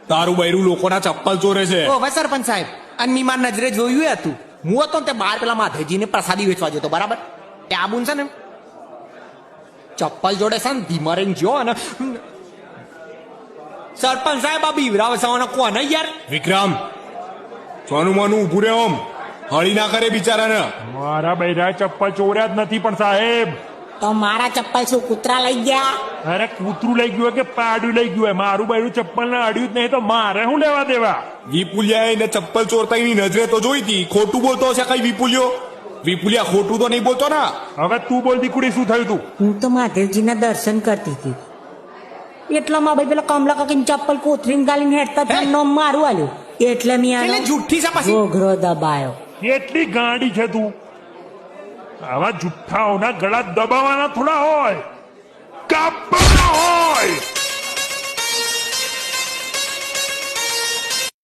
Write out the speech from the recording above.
તારું બૈરું લોકોના ચપ્પલ ચોરે છે. ઓ હવે સરપંચ સાહેબ, અને મી માર નજરે જોયું હતું. હું હતો ને તે બાર પેલા માધેજીને પ્રસાદી વેચવા જતો, બરાબર? એ આબુન છે ને ચપ્પલ જોડે છે ને ધીમા રહીને જો અને સરપંચ સાહેબ આ બીવરાવ સવાના કોને યાર. વિક્રમ, સોનું મોનું ઉભું રે. ઓમ હળી ના કરે બિચારાને. મારા બૈરા ચપ્પલ ચોર્યા જ નથી પણ સાહેબ. તો મારા ચપ્પલ શું કૂતરા લઈ ગયા? અરે કૂતરું લઈ ગયું કે પાડું લઈ ગયું, મારું બૈરું ચપ્પલ ને અડ્યું જ નહીં તો મારે શું લેવા દેવા? વિપુલિયા એને ચપ્પલ ચોરતા એની નજરે તો જોઈ હતી. ખોટું બોલતો હશે કઈ વિપુલિયો? વિપુલિયા ખોટું તો નહીં બોલતો ને. હવે તું બોલ દીકુડી, શું થયું તું? હું તો મહાદેવજીના દર્શન કરતી હતી એટલામાં ભાઈ પેલા કમલા કાકીની ચપ્પલ કોથરીને ગાલીને હેઠતા થઈને નોમ મારું આલ્યું એટલે મેં એટલે આનો જુઠ્ઠી છે પછી. ઘોઘરો દબાયો. એટલી ગાંડી છે તું. આવા જુઠ્ઠાઓના ગળા દબાવવાના થોડા હોય, કાપવાના હોય.